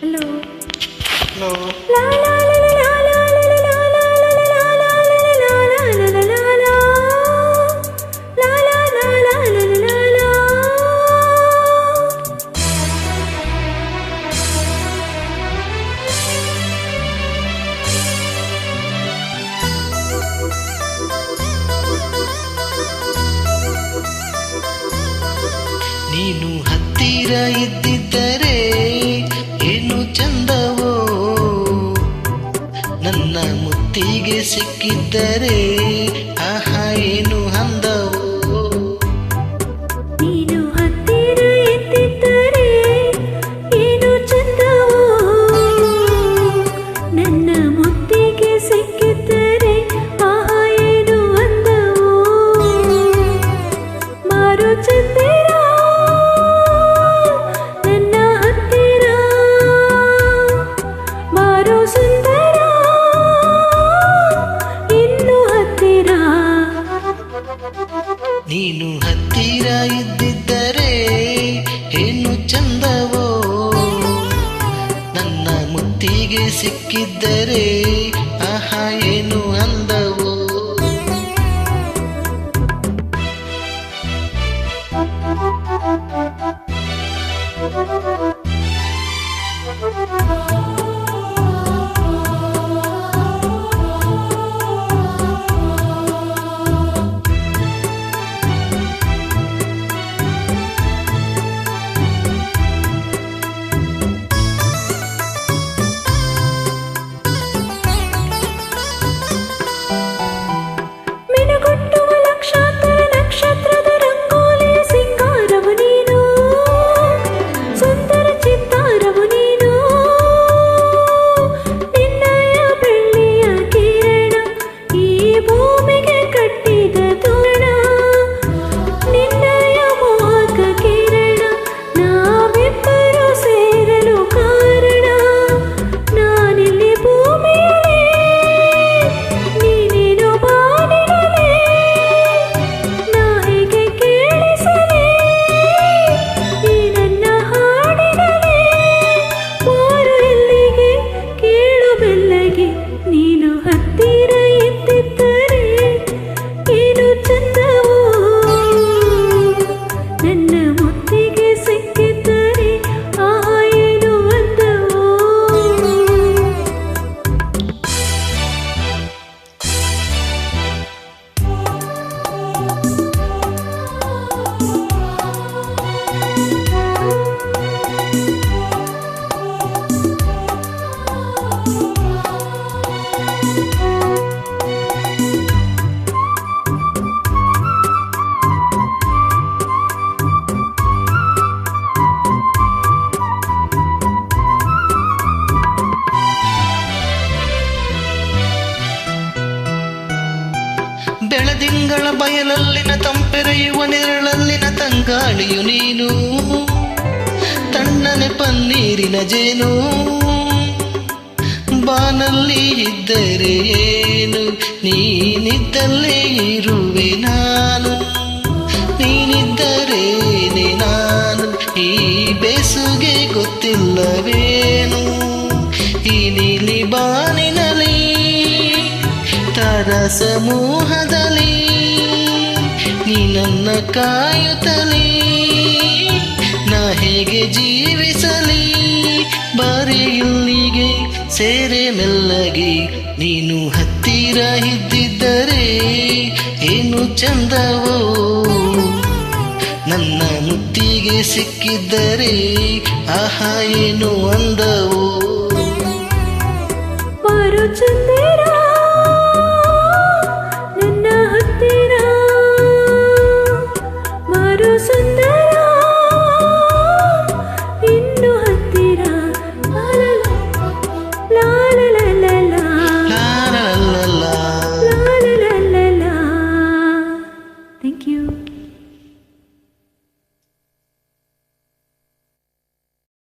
Hello. Hello. La la la la la la la la la la la la la la la la. La la la la la la la. ನೀನು ಹತ್ತಿರ ಇದ್ದಿದ್ದರೆ ಏನು ಚಂದವೋ, ನನ್ನ ಮುತ್ತಿಗೆ ಸಿಕ್ಕಿದ್ದರೆ ಆಹಾ ಏನು ಅಂದವೋ. ನೀನು ಹತ್ತಿರ ಇದ್ದಿದ್ದರೆ ಏನು ಚಂದವೋ, ನನ್ನ ಮುತ್ತಿಗೆ ಸಿಕ್ಕಿದ್ದರೆ ಆಹಾ ಏನು ಅಂದವೋ. ಮಾರು ಚಂದಿರ ನನ್ನ ಹತ್ತಿರ, ಮಾರು ಸುಂದರ ಇನ್ನು ಹತ್ತಿರ. ನೀನು ಹತ್ತಿರ ಇದ್ದಿದ್ದರೆ ಏನು ಚಂದವೋ, ನನ್ನ ಮುತ್ತಿಗೆ ಸಿಕ್ಕಿದ್ದರೆ ಆಹಾ ಏನು ಅಂದವೋ. ಮಿನುಗುಟ್ಟುವ ಲಕ್ಷಾಂತರ ನಕ್ಷತ್ರದ ರಂಗೋಲಿಯ ಸಿಂಗಾರವು ನೀನು, ಸುಂದರ ಚಿತ್ತಾರವು ನೀನು. ನಿನ್ನಯ ಬೆಳ್ಳಿಯ ಕಿರಣ ಈ ಭೂಮಿಗೆ ಕಟ್ಟಿದ ತೋರಣ, ನಿನ್ನಯ ಮೋಹಕ ಕಿರಣ ನಾವಿಬ್ಬರು ಸೇರಲು ಕಾರಣ. ನಾನಿಲ್ಲಿ ಭೂಮಿಯಲ್ಲಿ, ನೀನೇನು ಬಾನಿನಲ್ಲಿ, ನಾ ಹೇಗೆ ಕೇಳಿಸಲಿ ಈ ನನ್ನ ಹಾಡಿನಲ್ಲಿ. ಮಾರು ಎಲ್ಲಿಗೆ ಕೇಳು ಬೆಲ್ಲಗೆ, ನೀನು ಹತ್ತಿರ ಇದ್ದಿದ್ದರೆ ಏನು ಚಂದವೋ, ನನ್ನ ಮುತ್ತಿಗೆ ಸಿಕ್ಕಿದ್ದರೆ ಆಹಾ ಏನು ಅಂದವೋ. ಬೆಳದಿಂಗಳ ಬಯಲಲ್ಲಿನ ತಂಪೆರೆಯುವ ನೆರಳಲ್ಲಿನ ತಂಗಾಳಿಯು ನೀನು, ತಣ್ಣನೆ ಪನ್ನೀರಿನ ಜೇನು. ಬಾನಲ್ಲಿ ಇದ್ದರೆ ಏನು, ನೀನಿದ್ದಲ್ಲೇ ಇರುವೆ ನಾನು. ನೀನಿದ್ದರೇನೆ ನಾನು, ಈ ಬೇಸುಗೆ ಗೊತ್ತಿಲ್ಲವೇನು. ಈ ನೀಲಿ ಬಾನಿನಲ್ಲಿ ತಾರ ಸಮೂಹದಲ್ಲಿ ನೀ ನನ್ನ ಕಾಯುತ್ತಲೇ ನಾ ಹೇಗೆ ಜೀವಿಸಲಿ. ಬಾರಿ ಇಲ್ಲಿಗೆ ಸೇರೆ ಮೆಲ್ಲಗೆ, ನೀನು ಹತ್ತಿರ ಇದ್ದಿದ್ದರೆ ಏನು ಚಂದವೋ, ನನ್ನ ಮುತ್ತಿಗೆ ಸಿಕ್ಕಿದ್ದರೆ ಆಹಾ ಏನು ಅಂದವೋ. ಮಾರು ಚಂದಿರ